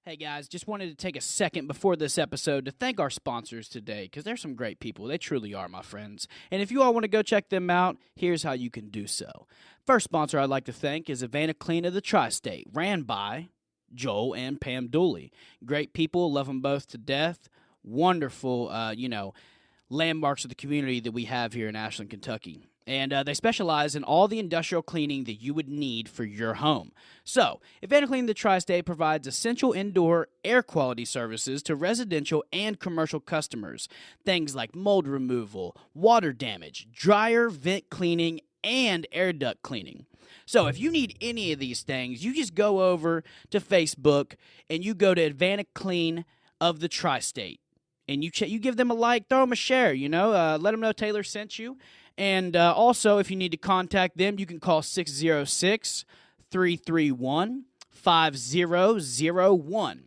Hey guys, just wanted to take a second before this episode to thank our sponsors today because they're some great people. They truly are, my friends. And if you all want to go check them out, here's how you can do so. First sponsor I'd like to thank is Havana Clean of the Tri-State, ran by Joel and Pam Dooley. Great people, love them both to death. Wonderful, landmarks of the community that we have here in Ashland, Kentucky. And they specialize in all the industrial cleaning that you would need for your home. So, Havana Clean the Tri-State provides essential indoor air quality services to residential and commercial customers. Things like mold removal, water damage, dryer, vent cleaning, and air duct cleaning. So, if you need any of these things, you just go over to Facebook and you go to Havana Clean of the Tri-State. And you give them a like, throw them a share, let them know Taylor sent you. And also, if you need to contact them, you can call 606-331-5001.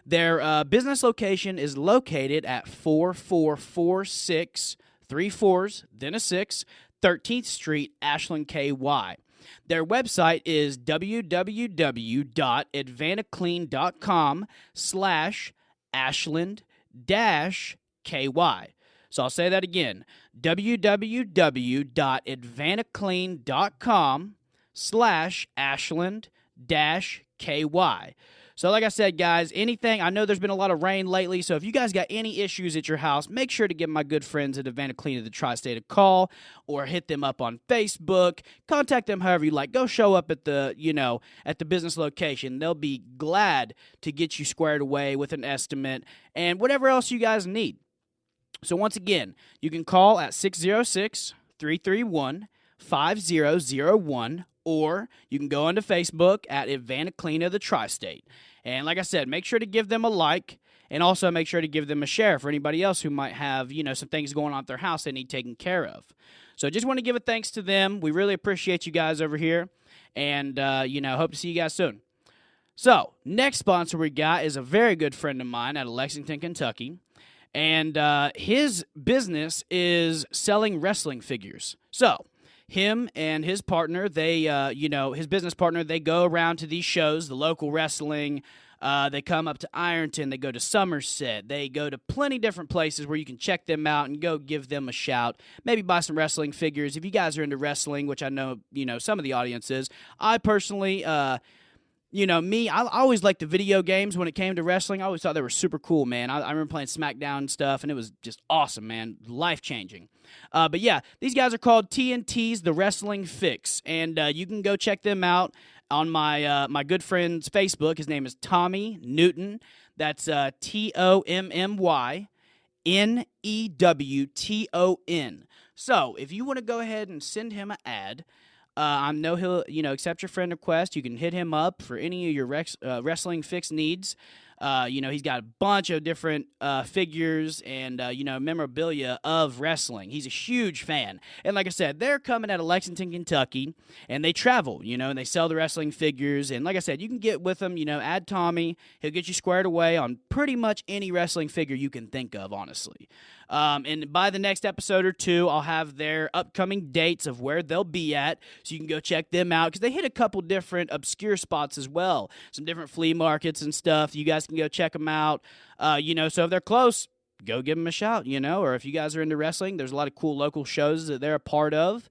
Their business location is located at 4446 then a 6, 13th Street, Ashland, KY. Their website is www.advanaclean.com/Ashland-KY. So I'll say that again, www.advanaclean.com/Ashland-KY. So like I said, guys, anything, I know there's been a lot of rain lately, so if you guys got any issues at your house, make sure to give my good friends at Havana Clean of the Tri-State a call or hit them up on Facebook. Contact them however you like. Go show up at the, at the business location. They'll be glad to get you squared away with an estimate and whatever else you guys need. So once again, you can call at 606-331-5001, or you can go onto Facebook at Havana Clean of the Tri-State. And like I said, make sure to give them a like, and also make sure to give them a share for anybody else who might have, some things going on at their house they need taken care of. So just want to give a thanks to them. We really appreciate you guys over here, and, hope to see you guys soon. So, next sponsor we got is a very good friend of mine out of Lexington, Kentucky. And his business is selling wrestling figures. So, him and his partner, they, his business partner, they go around to these shows, the local wrestling. They come up to Ironton. They go to Somerset. They go to plenty different places where you can check them out and go give them a shout. Maybe buy some wrestling figures. If you guys are into wrestling, which I know, some of the audience is. I personally, I always liked the video games when it came to wrestling. I always thought they were super cool, man. I remember playing SmackDown and stuff, and it was just awesome, man. Life-changing. But yeah, these guys are called TNT's The Wrestling Fix, and you can go check them out on my good friend's Facebook. His name is Tommy Newton. That's TOMMYNEWTON. So if you want to go ahead and send him an ad, I know he'll, accept your friend request. You can hit him up for any of your wrestling fix needs. He's got a bunch of different figures and, memorabilia of wrestling. He's a huge fan. And like I said, they're coming out of Lexington, Kentucky, and they travel, and they sell the wrestling figures. And like I said, you can get with them, add Tommy. He'll get you squared away on pretty much any wrestling figure you can think of, honestly. And by the next episode or two, I'll have their upcoming dates of where they'll be at, so you can go check them out, because they hit a couple different obscure spots as well, some different flea markets and stuff. You guys can go check them out, so if they're close, go give them a shout, or if you guys are into wrestling, there's a lot of cool local shows that they're a part of,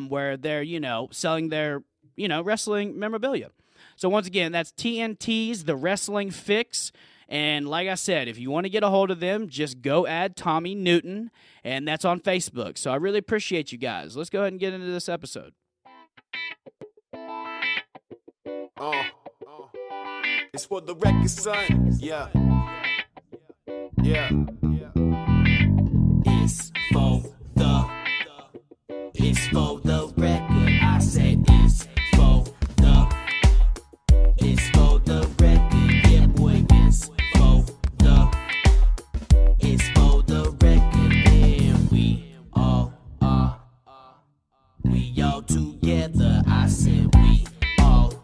where they're, selling their, wrestling memorabilia. So once again, that's TNT's The Wrestling Fix. And like I said, if you want to get a hold of them, just go add Tommy Newton, and that's on Facebook. So I really appreciate you guys. Let's go ahead and get into this episode. It's for the record, son. Yeah. Yeah. It's for the record. I said it's for the record. Yeah, boy, it's for the record. And we all together. I said we all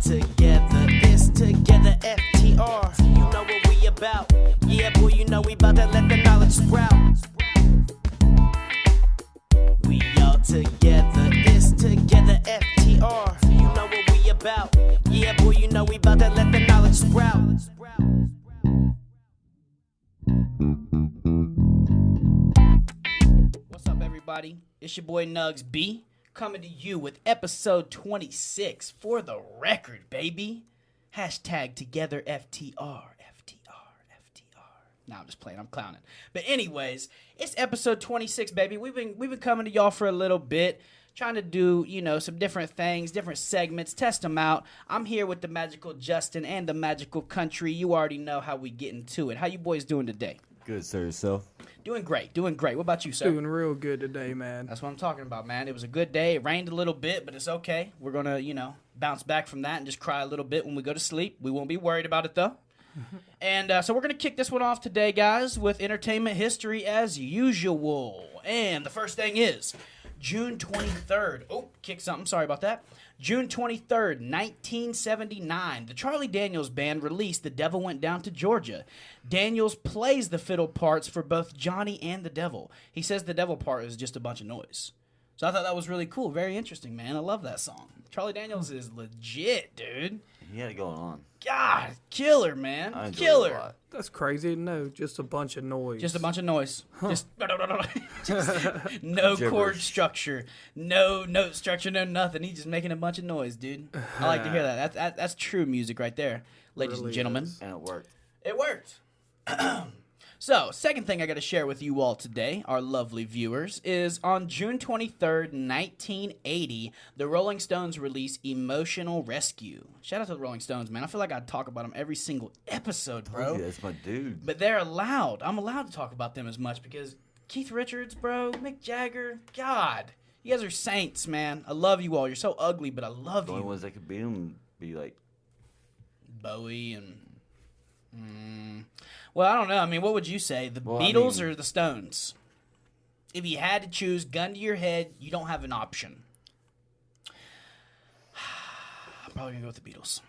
together. It's together, FTR. You know what we about. Yeah, boy, you know we about to let the knowledge sprout. We all together. It's together, FTR. You know what we about. Yeah, boy, you know we everybody? It's your boy Nugs B coming to you with episode 26 for the record, baby. Hashtag together FTR. No, I'm just playing. I'm clowning. But anyways, it's episode 26, baby. We've been coming to y'all for a little bit, trying to do, some different things, different segments, test them out. I'm here with the magical Justin and the magical Kountry. You already know how we get into it. How you boys doing today? Good, sir. Yourself? Doing great. What about you, sir? Doing real good today, man. That's what I'm talking about, man. It was a good day. It rained a little bit, but it's okay. We're going to, bounce back from that and just cry a little bit when we go to sleep. We won't be worried about it, though. And so we're going to kick this one off today, guys, with entertainment history as usual. And the first thing is June 23rd. Oh, kick something. Sorry about that. June 23rd, 1979. The Charlie Daniels Band released The Devil Went Down to Georgia. Daniels plays the fiddle parts for both Johnny and the Devil. He says the devil part is just a bunch of noise. So I thought that was really cool. Very interesting, man. I love that song. Charlie Daniels is legit, dude. He had it going on. God, killer, man. I enjoyed Killer. it a lot. That's crazy. No, just a bunch of noise. Just a bunch of noise. Just no chord Gibberish. structure, no note structure, no nothing. He's just making a bunch of noise, dude. I like to hear that. That's true music right there, ladies and Really gentlemen. is. And it worked. It worked. So, second thing I got to share with you all today, our lovely viewers, is on June 23rd, 1980, the Rolling Stones released Emotional Rescue. Shout out to the Rolling Stones, man. I feel like I talk about them every single episode, bro. Yeah, that's my dude. But they're allowed. I'm allowed to talk about them as much because Keith Richards, bro, Mick Jagger, God. You guys are saints, man. I love you all. You're so ugly, but I love The you. only ones that could beat him would be like, Bowie and... Well, I don't know. I mean, what would you say? The Beatles or the Stones? If you had to choose, gun to your head, you don't have an option. I'm probably going to go with the Beatles.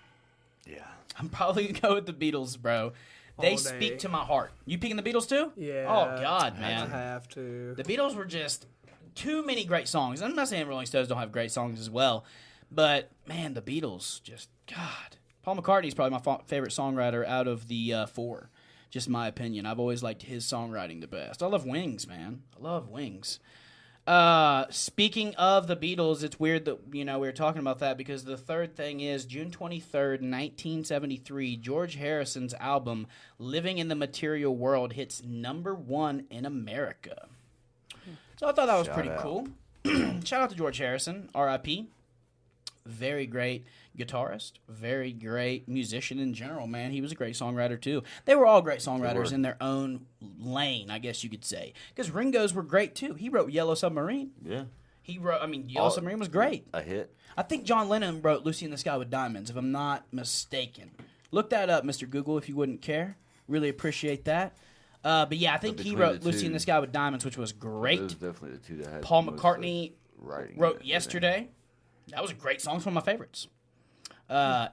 yeah. I'm probably going to go with the Beatles, bro. They All day. speak to my heart. You picking the Beatles too? Yeah. Oh, God, I man. have to. The Beatles were just too many great songs. I'm not saying Rolling Stones don't have great songs as well, but, man, the Beatles just, God. Paul McCartney's probably my favorite songwriter out of the four. Just my opinion. I've always liked his songwriting the best. I love Wings, man. I love Wings. Speaking of the Beatles, it's weird that, we were talking about that because the third thing is June 23rd, 1973, George Harrison's album Living in the Material World hits #1 in America. So I thought that was Shout pretty out. cool. Shout out to George Harrison, R.I.P. Very great guitarist, very great musician in general, man. He was a great songwriter, too. They were all great songwriters in their own lane, I guess you could say. Because Ringo's were great, too. He wrote Yellow Submarine. Yeah. Yellow Submarine was great. A hit. I think John Lennon wrote Lucy in the Sky with Diamonds, if I'm not mistaken. Look that up, Mr. Google, if you wouldn't care. Really appreciate that. But yeah, I think he between wrote the Lucy two- in the Sky with Diamonds, which was great. Those are definitely the two that had Paul the most, McCartney writing wrote and Yesterday. That was a great song. It's one of my favorites.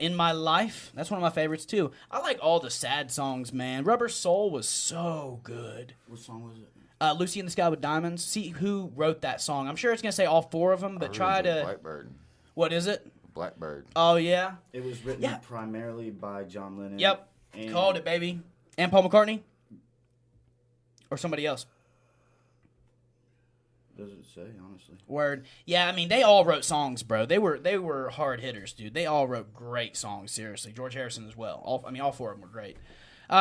In My Life, that's one of my favorites too. I like all the sad songs, man. Rubber Soul was so good. What song was it? Lucy in the Sky with Diamonds. See who wrote that song. I'm sure it's going to say all four of them, but try Original to... Blackbird. What is it? Blackbird. Oh, yeah? It was written Yeah. primarily by John Lennon. Yep. And Called it, baby. And Paul McCartney? Or somebody else? Doesn't say, honestly. Word. Yeah, I mean, they all wrote songs, bro. They were hard hitters, dude. They all wrote great songs, seriously. George Harrison as well. All four of them were great.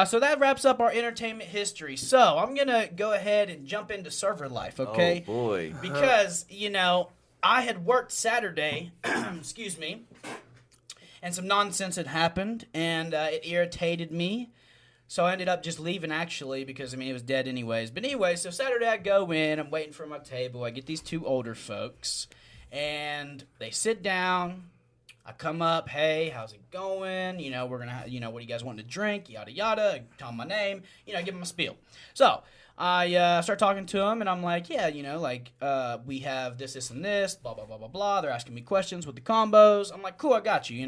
So that wraps up our entertainment history. So I'm going to go ahead and jump into server life, okay? Oh, boy. Because, I had worked Saturday, excuse me, and some nonsense had happened, and it irritated me. So I ended up just leaving, actually, because, it was dead anyways. But anyway, so Saturday I go in, I'm waiting for my table. I get these two older folks, and they sit down. I come up, hey, how's it going? We're going to, what do you guys want to drink? Yada, yada. I tell them my name, give them a spiel. So I start talking to them, and I'm like, yeah, we have this, and this, blah, blah, blah, blah, blah. They're asking me questions with the combos. I'm like, cool, I got you,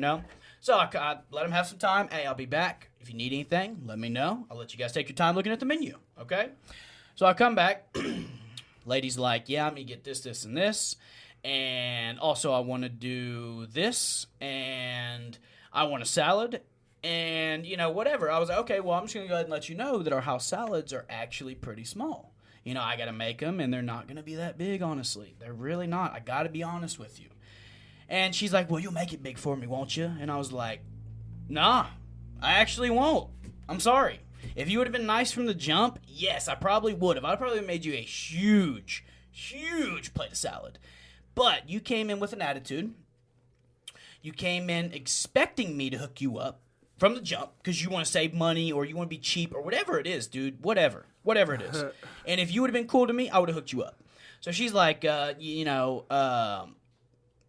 So I let them have some time. Hey, I'll be back. If you need anything, let me know. I'll let you guys take your time looking at the menu, okay? So I come back. Lady's like, yeah, I'm going to get this, and this. And also I want to do this. And I want a salad. And, whatever. I was like, okay, well, I'm just going to go ahead and let you know that our house salads are actually pretty small. You know, I got to make them, and they're not going to be that big, honestly. They're really not. I got to be honest with you. And she's like, well, you'll make it big for me, won't you? And I was like, nah, I actually won't. I'm sorry. If you would have been nice from the jump, yes, I probably would have. I probably made you a huge plate of salad. But you came in with an attitude. You came in expecting me to hook you up from the jump because you want to save money or you want to be cheap or whatever it is, dude. Whatever it is. And if you would have been cool to me, I would have hooked you up. So she's like, blah,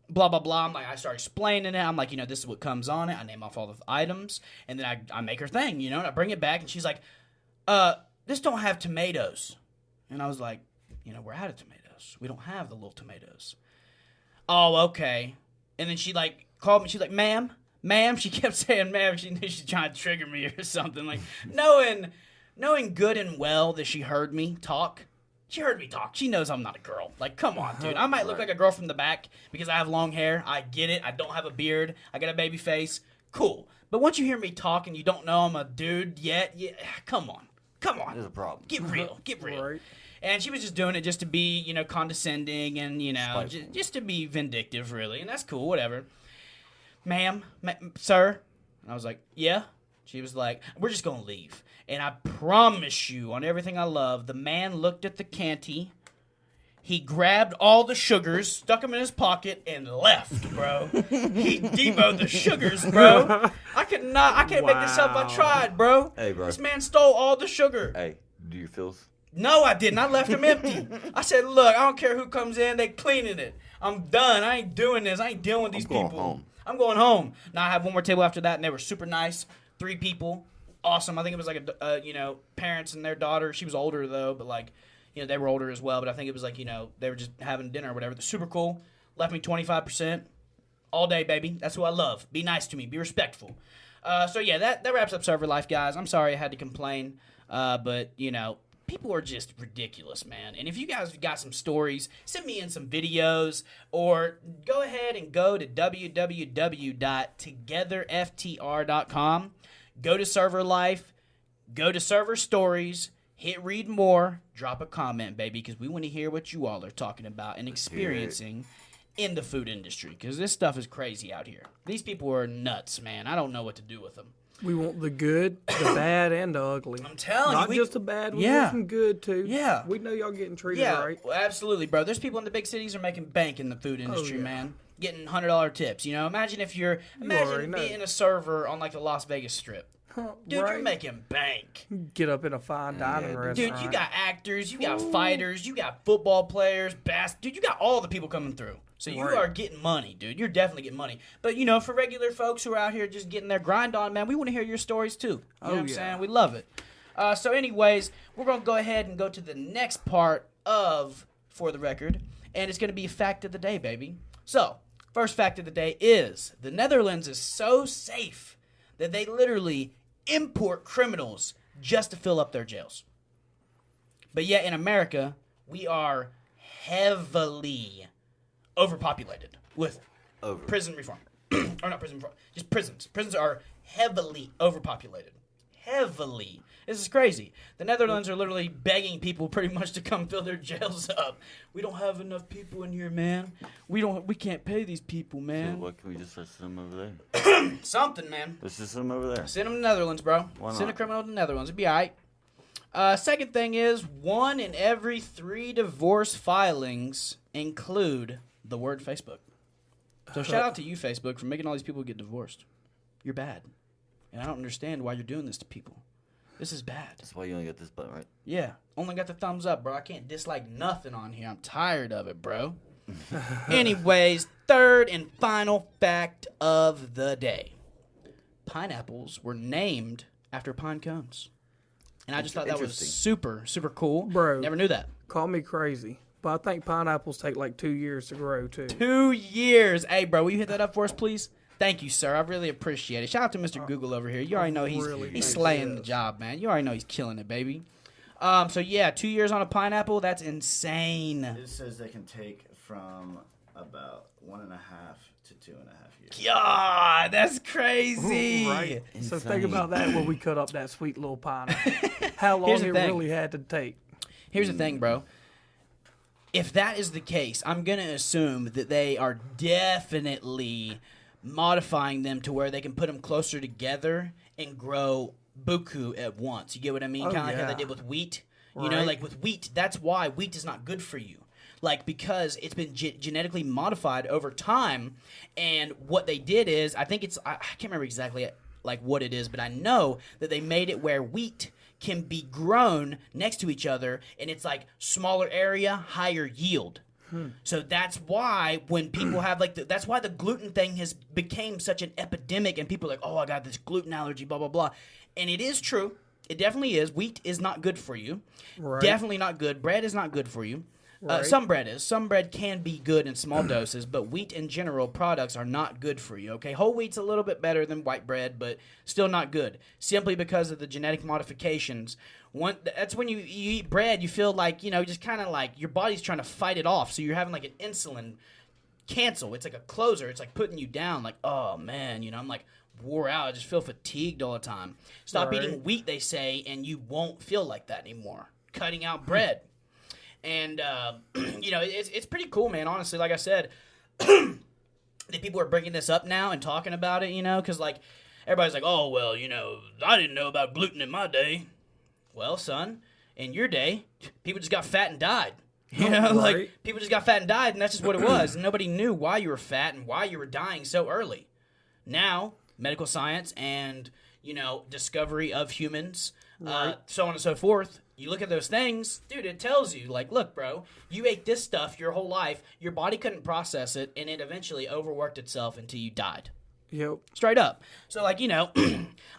blah, blah. I'm like, I start explaining it. I'm like, this is what comes on it. I name off all the items. And then I make her thing, and I bring it back. And she's like, this don't have tomatoes. And I was like, we're out of tomatoes. We don't have the little tomatoes. Oh, okay. And then she called me. She's like, ma'am. She kept saying ma'am. She knew she's trying to trigger me or something. Like, knowing good and well that she heard me talk. She heard me talk. She knows I'm not a girl. Like, come on, dude. I might look like a girl from the back because I have long hair. I get it. I don't have a beard. I got a baby face. Cool. But once you hear me talk and you don't know I'm a dude yet, come on. There's a problem. Get real. Right. And she was just doing it just to be, condescending and, just to be vindictive, really. And that's cool, whatever. Ma'am, sir. And I was like, yeah. She was like, we're just going to leave. And I promise you, on everything I love, the man looked at the canty. He grabbed all the sugars, stuck them in his pocket, and left, bro. He demoed the sugars, bro. I can't make this up. I tried, bro. Hey, bro. This man stole all the sugar. Hey, do your filth? No, I didn't. I left him empty. I said, look, I don't care who comes in. They cleaning it. I'm done. I ain't doing this. I ain't dealing with these people. Home. I'm going home. Now, I have one more table after that, and they were super nice. 3 people. Awesome. I think it was like parents and their daughter. She was older, though, but they were older as well. But I think it was they were just having dinner or whatever. They're super cool. Left me 25%. All day, baby. That's who I love. Be nice to me. Be respectful. That wraps up Server Life, guys. I'm sorry I had to complain. But people are just ridiculous, man. And if you guys have got some stories, send me in some videos or go ahead and go to www.togetherftr.com. Go to Server Life, go to Server Stories, hit read more, drop a comment, baby, because we want to hear what you all are talking about and experiencing in the food industry, because this stuff is crazy out here. These people are nuts, man. I don't know what to do with them. We want the good, the bad, and the ugly. I'm telling you. Not just the bad, we want some good, too. Yeah. We know y'all getting treated right. Well, absolutely, bro. There's people in the big cities are making bank in the food industry, man. Getting $100 tips, Imagine if imagine being a server on, the Las Vegas Strip. Dude, right. You're making bank. Get up in a fine dining restaurant. Dude, you got actors, you got fighters, you got football players, dude, you got all the people coming through. So you are getting money, dude. You're definitely getting money. But, for regular folks who are out here just getting their grind on, man, we want to hear your stories, too. You know what I'm saying? We love it. So anyways, we're going to go ahead and go to the next part of For the Record, and it's going to be a fact of the day, baby. So, first fact of the day is the Netherlands is so safe that they literally import criminals just to fill up their jails. But yet in America, we are heavily overpopulated with prison reform. Or not prison reform, just prisons. Prisons are heavily overpopulated. Heavily. This is crazy. The Netherlands are literally begging people pretty much to come fill their jails up. We don't have enough people in here, man. We can't pay these people, man. So what, can we just send them over there? Something, man. Let's just send them over there. Send them to the Netherlands, bro. Why not? Send a criminal to the Netherlands. It'd be all right. Second thing is 1 in every 3 divorce filings include the word Facebook. So shout out to you, Facebook, for making all these people get divorced. You're bad. And I don't understand why you're doing this to people. This is bad. That's why you only get this button, right? Yeah. Only got the thumbs up, bro. I can't dislike nothing on here. I'm tired of it, bro. Anyways, third and final fact of the day. Pineapples were named after pine cones. And I just thought that was super, super cool. Bro. Never knew that. Call me crazy, but I think pineapples take 2 years to grow, too. 2 years. Hey, bro, will you hit that up for us, please? Thank you, sir. I really appreciate it. Shout out to Mr. Google over here. You already know he's slaying the job, man. You already know he's killing it, baby. 2 years on a pineapple, that's insane. It says they can take from about 1.5 to 2.5 years. God, that's crazy. Right. So think about that when we cut up that sweet little pineapple. How long it really had to take. Here's the thing, bro. If that is the case, I'm going to assume that they are definitely modifying them to where they can put them closer together and grow buku at once. You get what I mean? Oh, Kind of like how yeah. they did with wheat. You know, Right. like with wheat, that's why wheat is not good for you. Like, because it's been genetically modified over time, and what they did is, I think I can't remember exactly like what it is, but I know that they made it where wheat can be grown next to each other, and it's like smaller area, higher yield. So that's why when people have like that's why the gluten thing has became such an epidemic, and people are like, oh, I got this gluten allergy, blah blah blah, and it is true. It definitely is. Wheat is not good for you. Right. Definitely not good. Bread is not good for you. Right. Some bread is. Some bread can be good in small doses, but wheat in general products are not good for you, okay? Whole wheat's a little bit better than white bread, but still not good, simply because of the genetic modifications. That's when you eat bread, you feel like, just kind of like your body's trying to fight it off, so you're having like an insulin cancel. It's like a closer. It's like putting you down, like, oh, man, I'm like wore out. I just feel fatigued all the time. Stop Right. eating wheat, they say, and you won't feel like that anymore. Cutting out bread. And, it's pretty cool, man, honestly. Like I said, that people are bringing this up now and talking about it, because, like, everybody's like, oh, well, I didn't know about gluten in my day. Well, son, in your day, people just got fat and died. Right. Like, people just got fat and died, and that's just what it was. And nobody knew why you were fat and why you were dying so early. Now, medical science and, discovery of humans, so on and so forth, you look at those things, dude, it tells you, like, look, bro, you ate this stuff your whole life, your body couldn't process it, and it eventually overworked itself until you died. Yep. Straight up. So, like,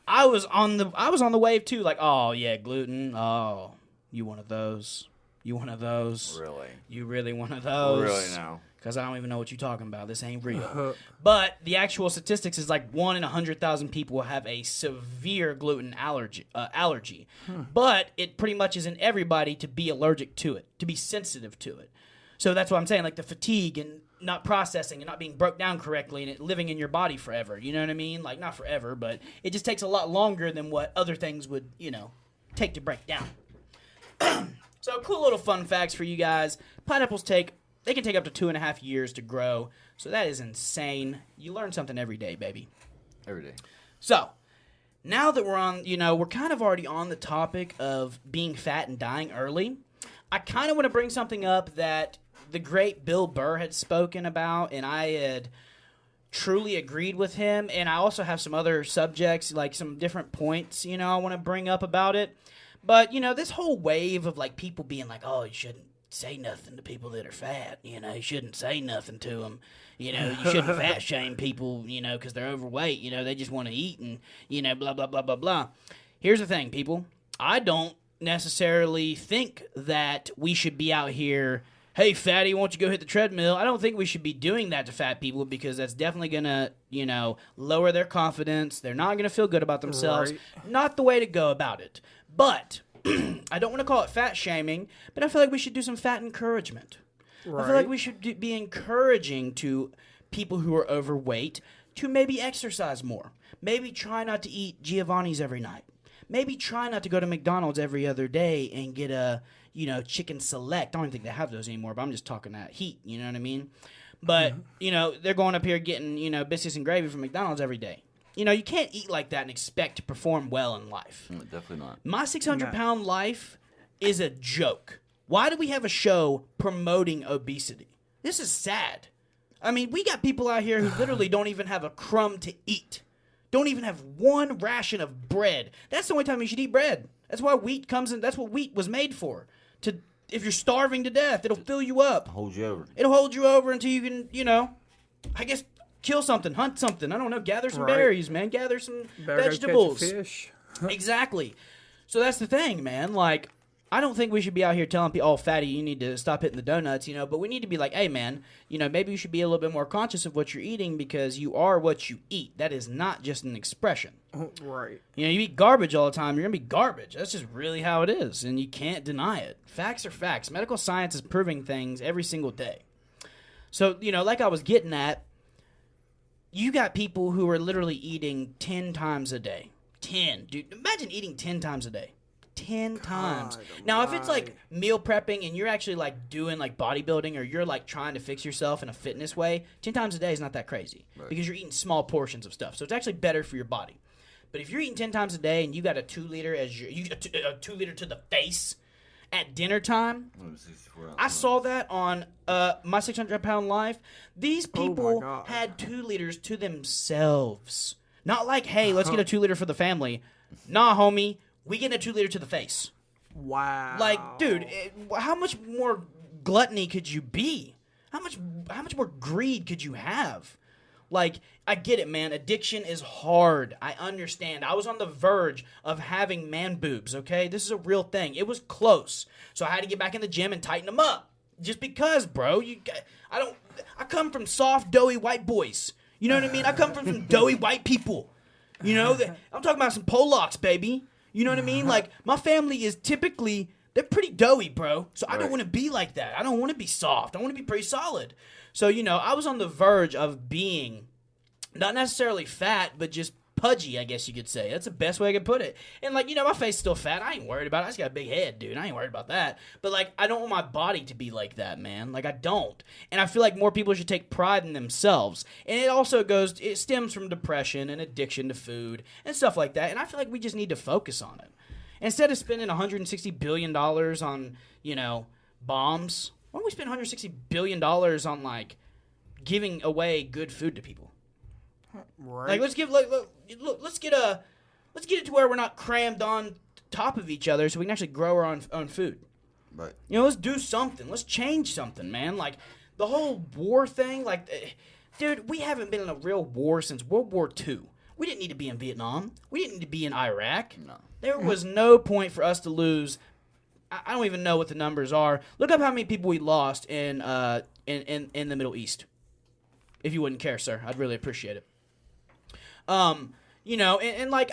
I was on the wave too, like, oh yeah, gluten. Oh, you one of those. You one of those. Really? You really one of those. Really now? Because I don't even know what you're talking about. This ain't real. But the actual statistics is like 1 in 100,000 people will have a severe gluten allergy. But it pretty much is in everybody to be allergic to it, to be sensitive to it. So that's what I'm saying, like the fatigue and not processing and not being broke down correctly and it living in your body forever. You know what I mean? Like, not forever, but it just takes a lot longer than what other things would, take to break down. So, cool little fun facts for you guys. Pineapples they can take up to 2.5 years to grow. So that is insane. You learn something every day, baby. Every day. So, now that we're on, we're kind of already on the topic of being fat and dying early, I kind of want to bring something up that the great Bill Burr had spoken about, and I had truly agreed with him. And I also have some other subjects, like some different points, I want to bring up about it. But, this whole wave of, like, people being like, oh, you shouldn't say nothing to people that are fat, you shouldn't say nothing to them. You shouldn't fat shame people, because they're overweight, they just want to eat and, blah, blah, blah, blah, blah. Here's the thing, people. I don't necessarily think that we should be out here, hey, fatty, why don't you go hit the treadmill? I don't think we should be doing that to fat people because that's definitely going to, lower their confidence. They're not going to feel good about themselves. Right. Not the way to go about it. But I don't want to call it fat shaming, but I feel like we should do some fat encouragement. Right. I feel like we should be encouraging to people who are overweight to maybe exercise more. Maybe try not to eat Giovanni's every night. Maybe try not to go to McDonald's every other day and get a, chicken select. I don't even think they have those anymore, but I'm just talking that heat, you know what I mean? But, they're going up here getting, biscuits and gravy from McDonald's every day. You can't eat like that and expect to perform well in life. Definitely not. My 600-pound life is a joke. Why do we have a show promoting obesity? This is sad. I mean, we got people out here who literally don't even have a crumb to eat. Don't even have one ration of bread. That's the only time you should eat bread. That's why wheat comes in. That's what wheat was made for. If you're starving to death, it'll fill you up. Hold you over. It'll hold you over until you can, I guess, kill something, hunt something. I don't know. Gather some Right. berries, man. Gather some Better go catch a vegetables. fish. Exactly. So that's the thing, man. Like, I don't think we should be out here telling people, oh, fatty, you need to stop hitting the donuts, but we need to be like, hey, man, maybe you should be a little bit more conscious of what you're eating because you are what you eat. That is not just an expression. Right. You eat garbage all the time, you're going to be garbage. That's just really how it is, and you can't deny it. Facts are facts. Medical science is proving things every single day. So, like I was getting at, you got people who are literally eating 10 times a day. 10. Dude, imagine eating 10 times a day. 10 times. Now, if it's like meal prepping and you're actually like doing like bodybuilding or you're like trying to fix yourself in a fitness way, 10 times a day is not that crazy because you're eating small portions of stuff. So it's actually better for your body. But if you're eating 10 times a day and you got a 2 liter a 2 liter to the face at dinner time, I saw that on My 600-Pound Life. These people had 2 liters to themselves. Not like, hey, let's get a 2 liter for the family. Nah, homie, we get a 2 liter to the face. Wow. Like, dude, how much more gluttony could you be? How much more greed could you have? Like, I get it, man. Addiction is hard. I understand. I was on the verge of having man boobs, okay? This is a real thing. It was close. So I had to get back in the gym and tighten them up. Just because, bro. I come from soft, doughy white boys. You know what I mean? I come from some doughy white people. You know? I'm talking about some Polacks, baby. You know what I mean? Like, my family is typically, they're pretty doughy, bro. So I don't want to be like that. I don't want to be soft. I want to be pretty solid. So, you know, I was on the verge of being not necessarily fat, but just pudgy, I guess you could say. That's the best way I could put it. And, like, you know, my face is still fat. I ain't worried about it. I just got a big head, dude. I ain't worried about that. But, like, I don't want my body to be like that, man. Like, I don't. And I feel like more people should take pride in themselves. And it stems from depression and addiction to food and stuff like that. And I feel like we just need to focus on it. Instead of spending $160 billion on, you know, bombs, why don't we spend $160 billion on, like, giving away good food to people? Right. Like, let's get it to where we're not crammed on top of each other so we can actually grow our own food. Right. You know, let's do something. Let's change something, man. Like, the whole war thing, like, dude, we haven't been in a real war since World War II. We didn't need to be in Vietnam. We didn't need to be in Iraq. No. There was no point for us to lose. I don't even know what the numbers are. Look up how many people we lost in the Middle East. If you wouldn't care, sir, I'd really appreciate it. You know, and like,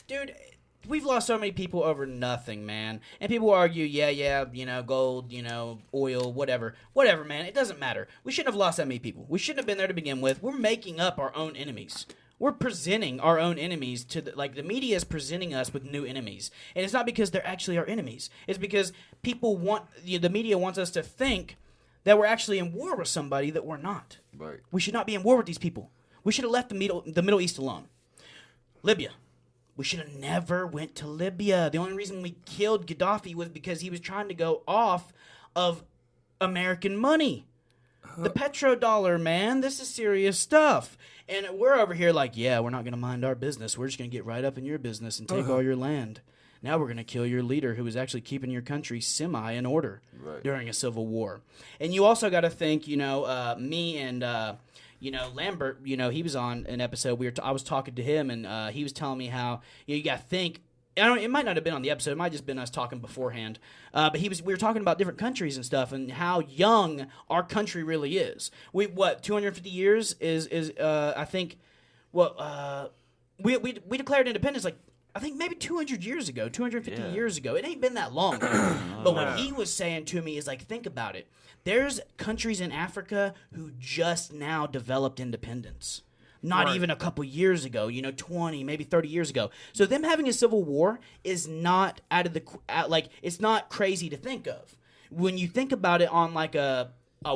dude, we've lost so many people over nothing, man. And people argue, yeah, you know, gold, you know, oil, whatever, man. It doesn't matter. We shouldn't have lost that many people. We shouldn't have been there to begin with. We're making up our own enemies. We're presenting our own enemies to the media is presenting us with new enemies. And it's not because they're actually our enemies. It's because the media wants us to think that we're actually in war with somebody that we're not. Right. We should not be in war with these people. We should have left the Middle East alone. Libya. We should have never went to Libya. The only reason we killed Gaddafi was because he was trying to go off of American money. The petrodollar, man. This is serious stuff. And we're over here like, yeah, we're not going to mind our business. We're just going to get right up in your business and take all your land. Now we're going to kill your leader who was actually keeping your country semi in order during a civil war. And you also got to think, you know, me and, you know, Lambert, you know, he was on an episode. I was talking to him, and he was telling me how you got to think. It might not have been on the episode. It might have just been us talking beforehand. But we were talking about different countries and stuff, and how young our country really is. 250 years is I think, we declared independence like, I think maybe 200 years ago, 250 years ago. It ain't been that long. But what he was saying to me is like, think about it. There's countries in Africa who just now developed independence. Not even a couple years ago, you know, 20, maybe 30 years ago. So them having a civil war is not it's not crazy to think of. When you think about it on like a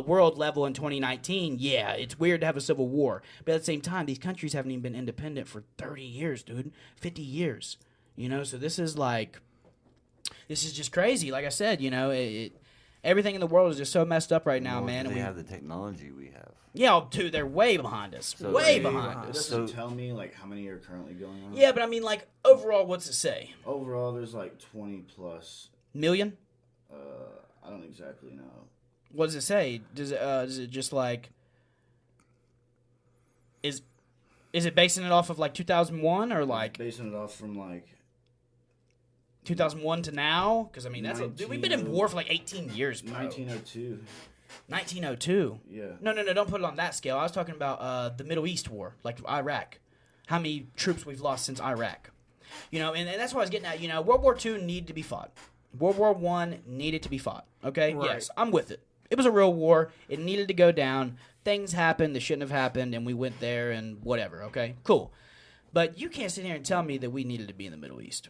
world level in 2019, yeah, it's weird to have a civil war. But at the same time, these countries haven't even been independent for 30 years, dude. 50 years. You know, so this is just crazy. Like I said, you know, everything in the world is just so messed up right now, man. They have the technology we have. Yeah, dude, they're way behind us. Way behind It us. doesn't tell me like how many are currently going on. Yeah, but I mean, like, overall, what's it say? Overall, there's like 20 plus. Million? I don't exactly know. What does it say? Does it just like is it basing it off of like 2001 or like Basing it off from like 2001 to now? Because I mean, dude, we've been in war for like 18 years, bro. 1902. 1902. Yeah. No, don't put it on that scale. I was talking about the Middle East war, like Iraq. How many troops we've lost since Iraq? You know, and that's what I was getting at. You know, World War II needed to be fought. World War I needed to be fought. Okay? Right. Yes, I'm with it. It was a real war. It needed to go down. Things happened that shouldn't have happened, and we went there and whatever, okay? Cool. But you can't sit here and tell me that we needed to be in the Middle East.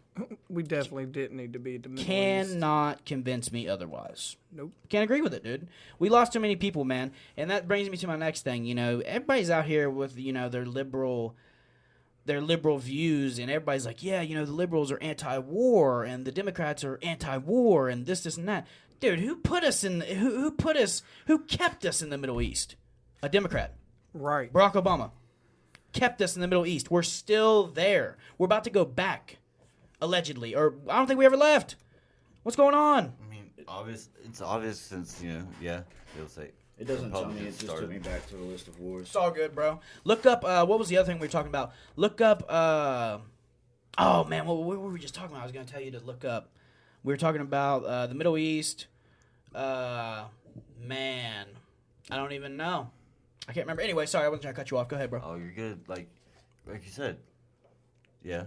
We definitely didn't need to be at the Middle East. Cannot convince me otherwise. Nope. Can't agree with it, dude. We lost too many people, man. And that brings me to my next thing. Everybody's out here with, their liberal views, and everybody's like, yeah, the liberals are anti-war, and the Democrats are anti-war, and this, and that. Dude, who kept us in the Middle East? A Democrat. Right. Barack Obama kept us in the Middle East. We're still there. We're about to go back, allegedly. Or I don't think we ever left. What's going on? I mean, it's obvious since, they'll say. It doesn't tell me. It Republicans just took started. me back to the list of wars. It's all good, bro. Look up, what was the other thing we were talking about? Look up, oh, man, what were we just talking about? I was going to tell you to look up. We were talking about the Middle East. Man, I don't even know. I can't remember. Anyway, sorry, I wasn't trying to cut you off. Go ahead, bro. Oh, you're good. Like you said. Yeah.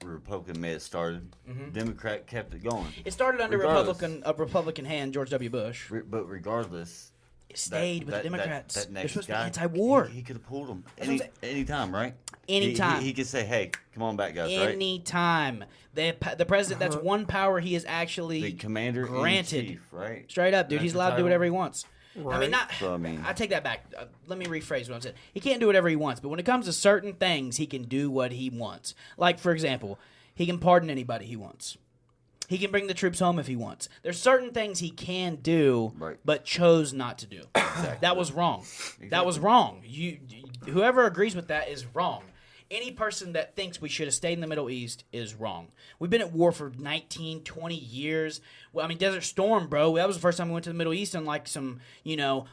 Republican may have started. Democrat kept it going. It started under Regardless. Republican hand, George W. Bush. But regardless, It stayed with the Democrats. That They're next supposed to guy, be anti-war. He could have pulled them That's what I'm anytime, right? Anytime. He could say, "Hey, come on back, guys!" Right? Anytime. The president, that's one power he is actually The commander granted. in chief, right? Straight up, dude. That's He's the allowed to do title. whatever he wants. Right. I mean, So, I mean- I take that back. Let me rephrase what I'm saying. He can't do whatever he wants, but when it comes to certain things, he can do what he wants. Like, for example, he can pardon anybody he wants. He can bring the troops home if he wants. There's certain things he can do, Right. but chose not to do. That was wrong. That was wrong. Whoever agrees with that is wrong. Any person that thinks we should have stayed in the Middle East is wrong. We've been at war for 19, 20 years. Well, I mean, Desert Storm, bro. That was the first time we went to the Middle East on, like, some,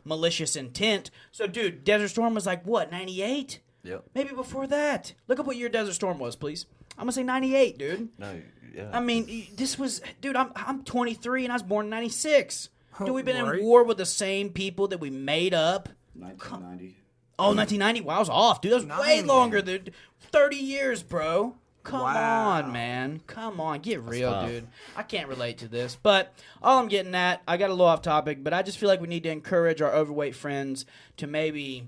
malicious intent. So, dude, Desert Storm was like, what, 98? Yep. Maybe before that. Look up what year Desert Storm was, please. I'm going to say 98, dude. No, yeah. I mean, this was, dude, I'm 23 and I was born in 96. Dude, we've been Right. in war with the same people that we made up. 1990. Oh, 1990? Wow, I was off, dude. That was way 90. longer, dude. 30 years, bro. Come Wow. on, man. Come on. Get real, tough. dude. I can't relate to this. But all I'm getting at, I got a little off topic, but I just feel like we need to encourage our overweight friends to maybe,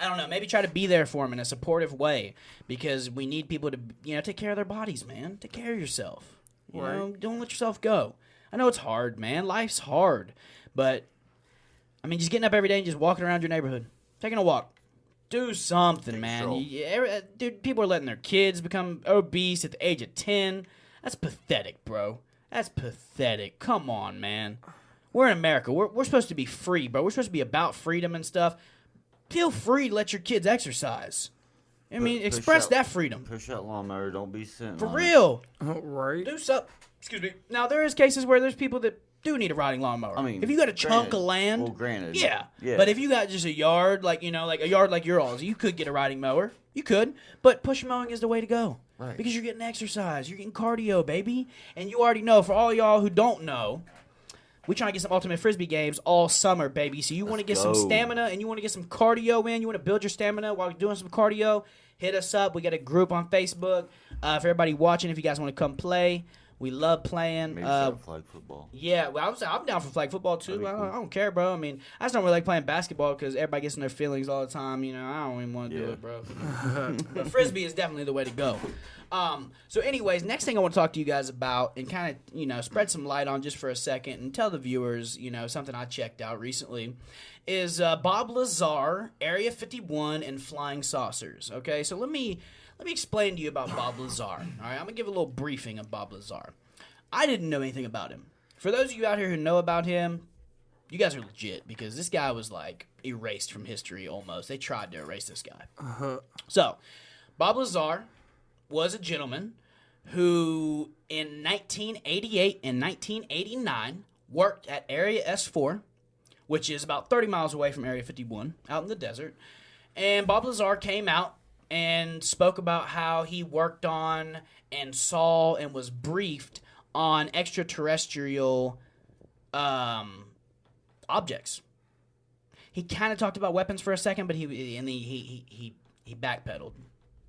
I don't know, maybe try to be there for them in a supportive way, because we need people to, take care of their bodies, man. Take care of yourself. Right. Don't let yourself go. I know it's hard, man. Life's hard. But, I mean, just getting up every day and just walking around your neighborhood. Taking a walk. Do something, man. stroll. Dude, people are letting their kids become obese at the age of 10. That's pathetic, bro. That's pathetic. Come on, man. We're in America. We're supposed to be free, bro. We're supposed to be about freedom and stuff. Feel free to let your kids exercise. I mean, Push express out- that freedom. Push that lawnmower. Don't be sitting For on it. real. Right. Do something. Excuse me. Now, there is cases where there's people that do need a riding lawnmower. I mean, if you got a chunk granted. of land, Well, granted. yeah. Yeah. But if you got just a yard, like a yard like yours, you could get a riding mower. You could. But push mowing is the way to go. Right. Because you're getting exercise. You're getting cardio, baby. And you already know, for all y'all who don't know, we trying to get some Ultimate Frisbee games all summer, baby. So you want to get some go. stamina and you want to get some cardio in. You want to build your stamina while you're doing some cardio. Hit us up. We got a group on Facebook. For everybody watching, if you guys want to come play, we love playing. Maybe start flag football. Yeah, well, I'm down for flag football too. That'd be cool. I don't care, bro. I mean, I just don't really like playing basketball because everybody gets in their feelings all the time. I don't even want to do Yeah. it, bro. But frisbee is definitely the way to go. So, anyways, next thing I want to talk to you guys about and kind of spread some light on just for a second and tell the viewers something I checked out recently is Bob Lazar, Area 51, and flying saucers. Okay, so let me explain to you about Bob Lazar. All right, I'm gonna give a little briefing of Bob Lazar. I didn't know anything about him. For those of you out here who know about him, you guys are legit because this guy was like erased from history almost. They tried to erase this guy. So, Bob Lazar was a gentleman who in 1988 and 1989 worked at Area S4, which is about 30 miles away from Area 51, out in the desert. And Bob Lazar came out and spoke about how he worked on and saw and was briefed on extraterrestrial objects. He kind of talked about weapons for a second, but he backpedaled.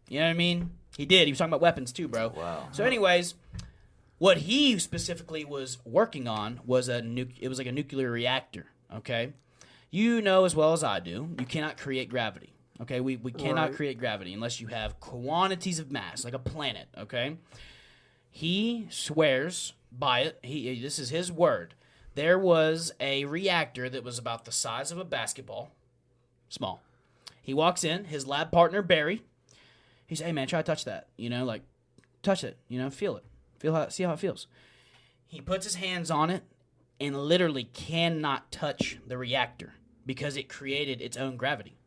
You know what I mean? He did. He was talking about weapons too, bro. Wow. So, anyways, what he specifically was working on was it was like a nuclear reactor. Okay, you know as well as I do, you cannot create gravity. Okay, we cannot Right. create gravity unless you have quantities of mass, like a planet. Okay, he swears by it. This is his word. There was a reactor that was about the size of a basketball, small. He walks in, his lab partner Barry. He says, "Hey man, try to touch that. Like touch it. Feel it. See how it feels." He puts his hands on it and literally cannot touch the reactor because it created its own gravity.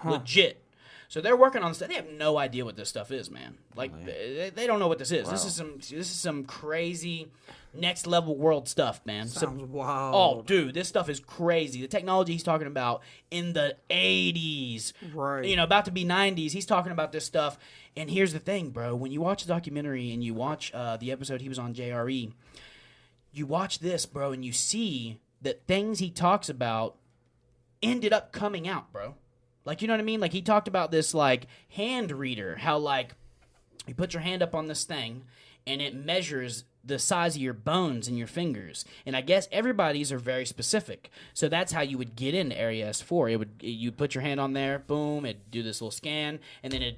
Legit. So they're working on this. They have no idea what this stuff is, man. Like they don't know what this is. Wow. This is some crazy next level world stuff, man. Sounds wild. Oh, dude, this stuff is crazy. The technology he's talking about in the 80s, Right. about to be 90s, he's talking about this stuff. And here's the thing, bro. When you watch the documentary and you watch the episode he was on JRE, you watch this, bro, and you see that things he talks about ended up coming out, bro. Like, you know what I mean? Like, he talked about this, like, hand reader, how, like, you put your hand up on this thing, and it measures the size of your bones in your fingers. And I guess everybody's are very specific. So that's how you would get into Area S4. You put your hand on there, boom, it'd do this little scan, and then it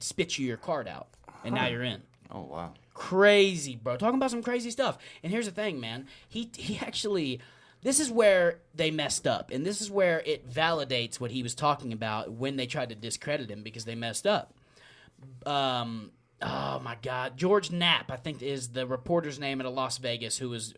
spits you your card out. And now you're in. Oh, wow. Crazy, bro. Talking about some crazy stuff. And here's the thing, man. He actually... This is where they messed up, and this is where it validates what he was talking about when they tried to discredit him because they messed up. Oh my God, George Knapp, I think is the reporter's name at Las Vegas, who was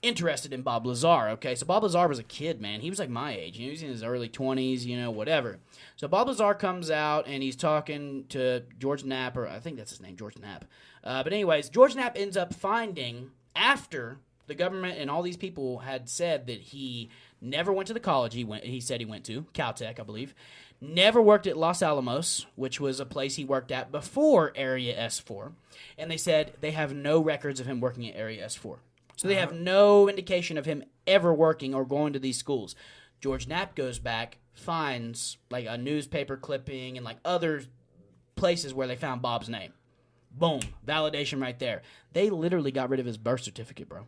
interested in Bob Lazar. Okay, so Bob Lazar was a kid, man. He was like my age. He was in his early 20s, whatever. So Bob Lazar comes out and he's talking to George Knapp, or I think that's his name, George Knapp. But anyways, George Knapp ends up finding, after the government and all these people had said that he never went to the college he said he went to, Caltech, I believe, never worked at Los Alamos, which was a place he worked at before Area S4, and they said they have no records of him working at Area S4. So they have no indication of him ever working or going to these schools. George Knapp goes back, finds like a newspaper clipping and like other places where they found Bob's name. Boom. Validation right there. They literally got rid of his birth certificate, bro.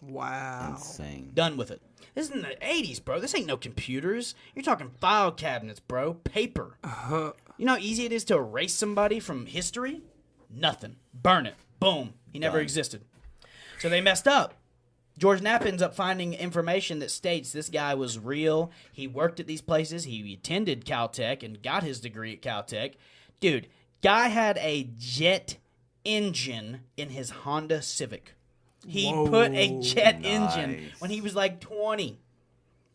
Wow. Insane. Done with it. This is in the 80s, bro. This ain't no computers. You're talking file cabinets, bro. Paper. You know how easy it is to erase somebody from history? Nothing. Burn it. Boom. He never Done. existed. So they messed up. George Knapp ends up finding information that states this guy was real. He worked at these places. He attended Caltech and got his degree at Caltech. Dude, guy had a jet engine in his Honda Civic. He put a jet engine when he was like 20.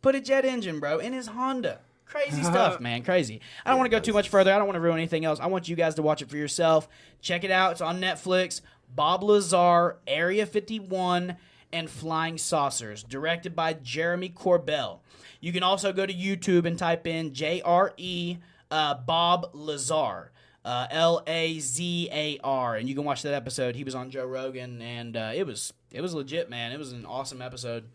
Put a jet engine, bro, in his Honda. Crazy stuff, man. Crazy. I don't want to go too much further. I don't want to ruin anything else. I want you guys to watch it for yourself. Check it out. It's on Netflix. Bob Lazar, Area 51, and Flying Saucers, directed by Jeremy Corbell. You can also go to YouTube and type in JRE Bob Lazar. Lazar, and you can watch that episode. He was on Joe Rogan, and it was legit, man. It was an awesome episode.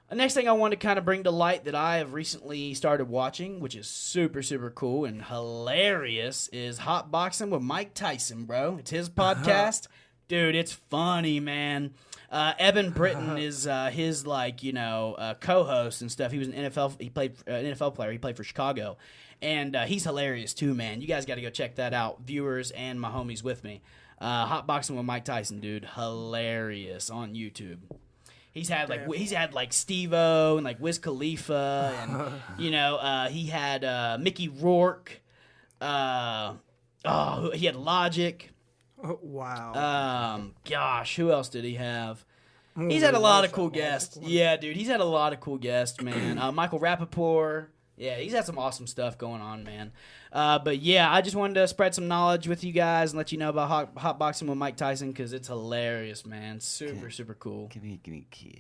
The next thing I want to kind of bring to light that I have recently started watching, which is super, super cool and hilarious, is Hot Boxing with Mike Tyson, bro. It's his podcast. Dude, it's funny, man. Evan Britton is his co-host and stuff. He was an NFL player. He played for Chicago. And he's hilarious too, man. You guys got to go check that out, viewers and my homies with me. Hot Boxing with Mike Tyson, dude, hilarious on YouTube. He's had like Steve-O and like Wiz Khalifa, and he had Mickey Rourke. He had Logic. Oh, wow. Gosh, who else did he have? He's had a lot of cool guests. Yeah, dude, he's had a lot of cool guests, man. Michael Rappaport. Yeah, he's had some awesome stuff going on, man. But yeah, I just wanted to spread some knowledge with you guys and let you know about hot boxing with Mike Tyson because it's hilarious, man. Super cool. Give me a kiss.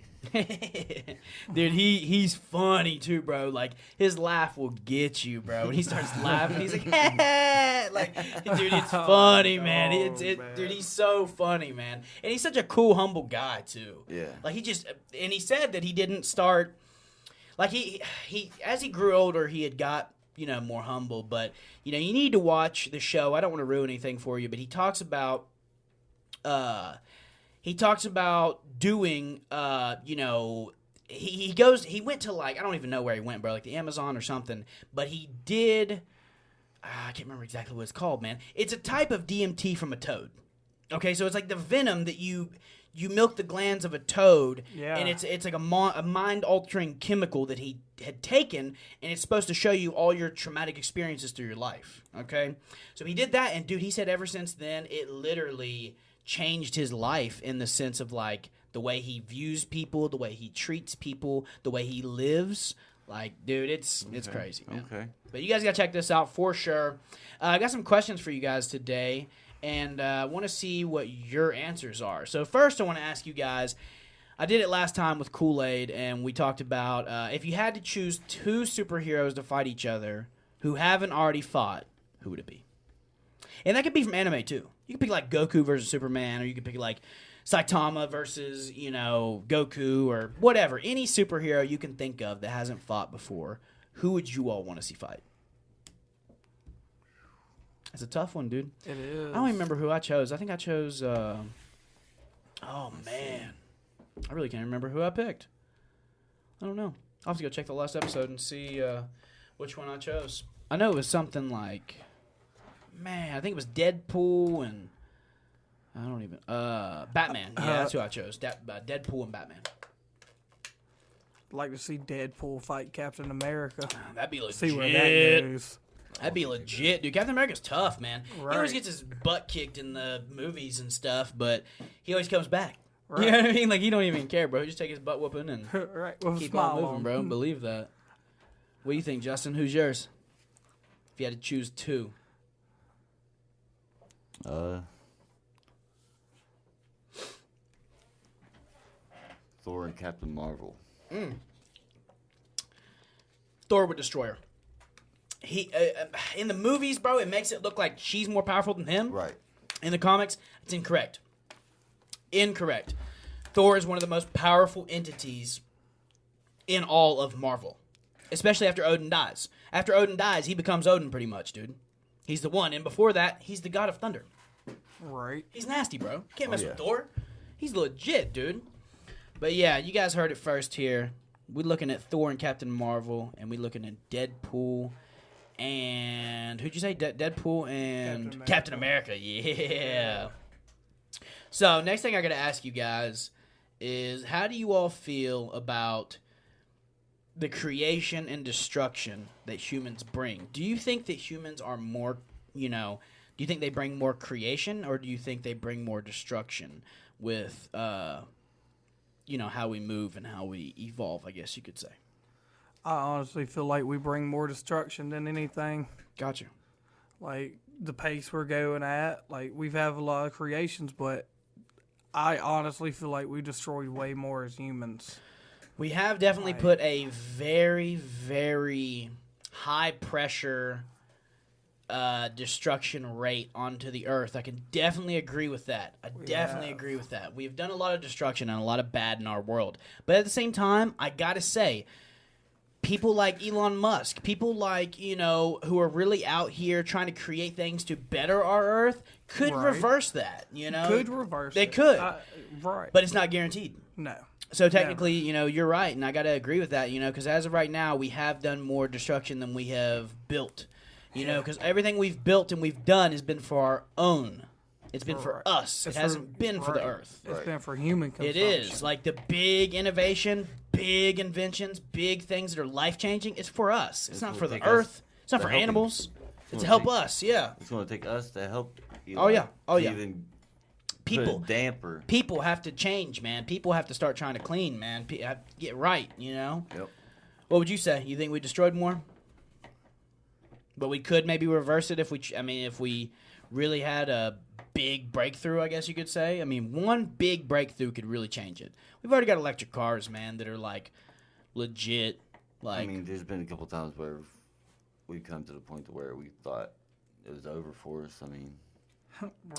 Dude, he's funny too, bro. Like his laugh will get you, bro. When he starts laughing, he's like, like, dude, it's funny, man. Dude, he's so funny, man. And he's such a cool, humble guy too. Yeah. Like he said that he didn't start. Like he as he grew older, he had got more humble. But you need to watch the show. I don't want to ruin anything for you, but he talks about doing he went to like, I don't even know where he went, bro, like the Amazon or something, but he did, I can't remember exactly what it's called, man. It's a type of DMT from a toad. Okay, so it's like the venom that you milk the glands of a toad, and it's like a mind-altering chemical that he had taken, and it's supposed to show you all your traumatic experiences through your life, okay? So he did that, and dude, he said ever since then, it literally changed his life in the sense of like the way he views people, the way he treats people, the way he lives. Like, dude, it's crazy, man. Okay. But you guys got to check this out for sure. I got some questions for you guys today, and I want to see what your answers are. So first I want to ask you guys, I did it last time with Kool-Aid, and we talked about if you had to choose two superheroes to fight each other who haven't already fought, who would it be? And that could be from anime, too. You could pick, like, Goku versus Superman, or you could pick, like, Saitama versus, Goku, or whatever. Any superhero you can think of that hasn't fought before, who would you all want to see fight? It's a tough one, dude. It is. I don't even remember who I chose. I think I chose, oh, man. I really can't remember who I picked. I don't know. I'll have to go check the last episode and see which one I chose. I know it was something like, man, I think it was Deadpool and I don't even Batman. Yeah, that's who I chose. Deadpool and Batman. I'd like to see Deadpool fight Captain America. That'd be legit. See where that goes. That'd be legit, dude. Captain America's tough, man. Right. He always gets his butt kicked in the movies and stuff, but he always comes back. Right. You know what I mean? Like, he don't even care, bro. He just take his butt whooping and Right. With a keep smile on moving, bro. on. Believe that. What do you think, Justin? Who's yours? If you had to choose two. Thor and Captain Marvel. Thor would destroy her. He in the movies, bro, it makes it look like she's more powerful than him. Right. In the comics, it's incorrect. Incorrect. Thor is one of the most powerful entities in all of Marvel, especially after Odin dies. After Odin dies, he becomes Odin pretty much, dude. He's the one, and before that, he's the god of thunder. Right. He's nasty, bro. Can't mess yeah. with Thor. He's legit, dude. But yeah, you guys heard it first here. We're looking at Thor and Captain Marvel, and we're looking at Deadpool and who'd you say? Deadpool and Captain America. Yeah. So next thing I got to ask you guys is, how do you all feel about the creation and destruction that humans bring? Do you think that humans are more, do you think they bring more creation, or do you think they bring more destruction with, how we move and how we evolve, I guess you could say? I honestly feel like we bring more destruction than anything. Gotcha. Like, the pace we're going at, like, we've had a lot of creations, but I honestly feel like we destroyed way more as humans. We have definitely put a very, very high pressure destruction rate onto the earth. I can definitely agree with that. I definitely agree with that. We've done a lot of destruction and a lot of bad in our world. But at the same time, I gotta say, people like Elon Musk, people like, who are really out here trying to create things to better our earth, could reverse that, Could reverse They it. could. Right. But it's not guaranteed. No. So technically, you're right, and I got to agree with that, because as of right now, we have done more destruction than we have built, because everything we've built and we've done has been for our own. It's been for us. It hasn't been for the earth. It's been for human consumption. It is. Like the big innovation, big inventions, big things that are life-changing, it's for us. It's not for the earth. It's not for animals. It's to help us, yeah. It's going to take us to help Oh, yeah. Oh, to yeah. even People, put a damper. people have to change, man. People have to start trying to clean, man. Have to get right, Yep. What would you say? You think we destroyed more? But we could maybe reverse it if we really had a big breakthrough, I guess you could say. I mean, one big breakthrough could really change it. We've already got electric cars, man, that are like legit. Like, there's been a couple times where we've come to the point to where we thought it was over for us.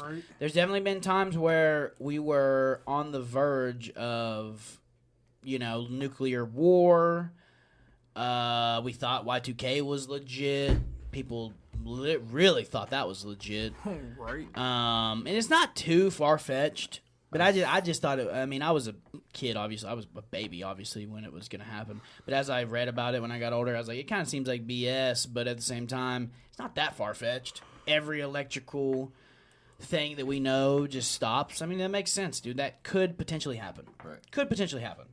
Right. there's definitely been times where we were on the verge of, nuclear war. We thought Y2K was legit. People really thought that was legit. Right. And it's not too far-fetched, but I just thought it, I was a kid, obviously, I was a baby, obviously, when it was going to happen. But as I read about it when I got older, I was like, it kind of seems like BS, but at the same time, it's not that far-fetched. Every electrical thing that we know just stops. I mean, that makes sense, dude. That could potentially happen. Right. Could potentially happen.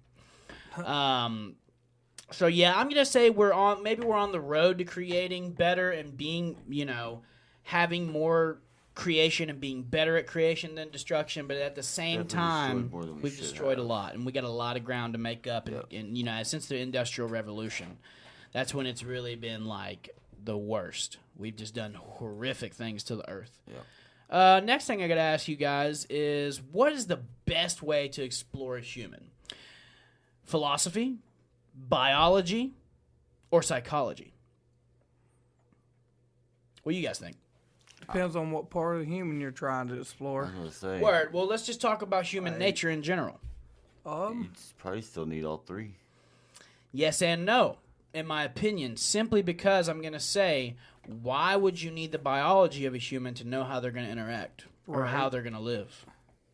So yeah, I'm gonna say we're on the road to creating better and being, having more creation and being better at creation than destruction. But at the same Definitely time, destroyed more than we we've should destroyed a have. lot, and we got a lot of ground to make up. Yep. And since the Industrial Revolution, that's when it's really been like the worst. We've just done horrific things to the earth. Yep. Next thing I got to ask you guys is, what is the best way to explore a human? Philosophy, biology, or psychology? What do you guys think? Depends on what part of the human you're trying to I explore. was gonna say. Word. Well, let's just talk about human nature in general. You'd probably still need all three. Yes and no, in my opinion, simply because I'm going to say, why would you need the biology of a human to know how they're going to interact or Right. how they're going to live?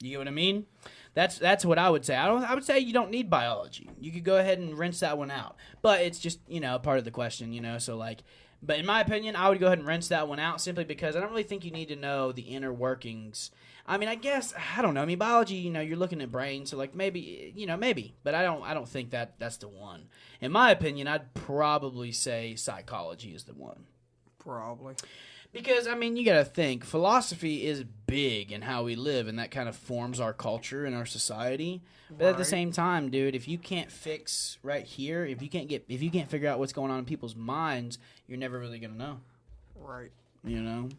You get what I mean? That's what I would say. I would say you don't need biology. You could go ahead and rinse that one out. But it's just, part of the question, so like, but in my opinion, I would go ahead and rinse that one out simply because I don't really think you need to know the inner workings. I mean, I guess, I don't know. I mean, biology, you're looking at brain, so like maybe, but I don't think that's the one. In my opinion, I'd probably say psychology is the one. Probably. Because, I mean, you got to think, philosophy is big in how we live, and that kind of forms our culture and our society. But at the Right. same time, dude, if you can't fix right here, if you can't figure out what's going on in people's minds, you're never really going to know. Right. I don't know.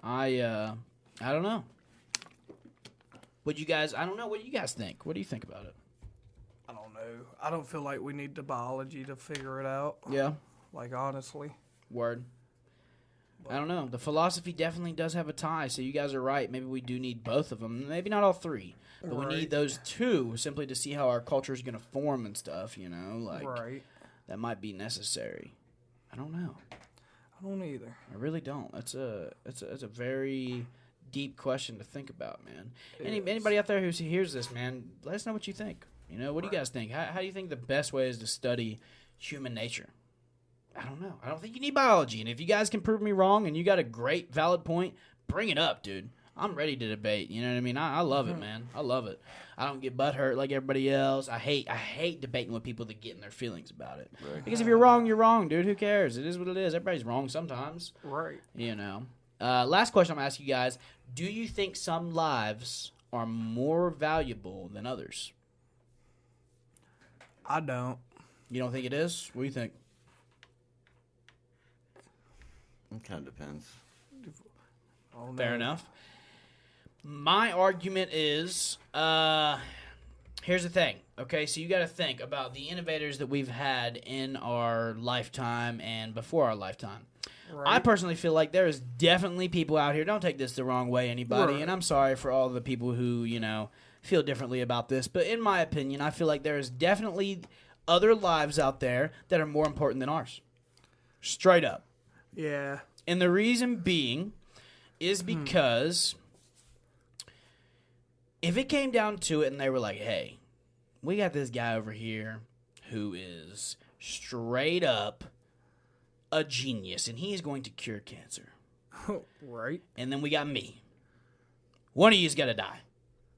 I don't know. What do you guys think? What do you think about it? I don't know. I don't feel like we need the biology to figure it out. Yeah. Like, honestly. Word. I don't know. The philosophy definitely does have a tie, so you guys are right. Maybe we do need both of them. Maybe not all three, but we Right. need those two simply to see how our culture is going to form and stuff, Like, Right. that might be necessary. I don't know. I don't either. I really don't. It's a very deep question to think about, man. Anybody out there who hears this, man, let us know what you think. What do you guys think? How do you think the best way is to study human nature? I don't know. I don't think you need biology. And if you guys can prove me wrong and you got a great, valid point, bring it up, dude. I'm ready to debate. You know what I mean? I love it, man. I love it. I don't get butthurt like everybody else. I hate debating with people that get in their feelings about it. Right. Because if you're wrong, you're wrong, dude. Who cares? It is what it is. Everybody's wrong sometimes. Right. Last question I'm going to ask you guys. Do you think some lives are more valuable than others? I don't. You don't think it is? What do you think? It kind of depends. I don't Fair know. enough. My argument is, here's the thing. Okay, so you got to think about the innovators that we've had in our lifetime and before our lifetime. Right. I personally feel like there is definitely people out here. Don't take this the wrong way, anybody. Right. And I'm sorry for all the people who feel differently about this. But in my opinion, I feel like there is definitely other lives out there that are more important than ours. Straight up. Yeah. And the reason being is because if it came down to it and they were like, hey, we got this guy over here who is straight up a genius and he's going to cure cancer. Right. And then we got me. One of you's got to die.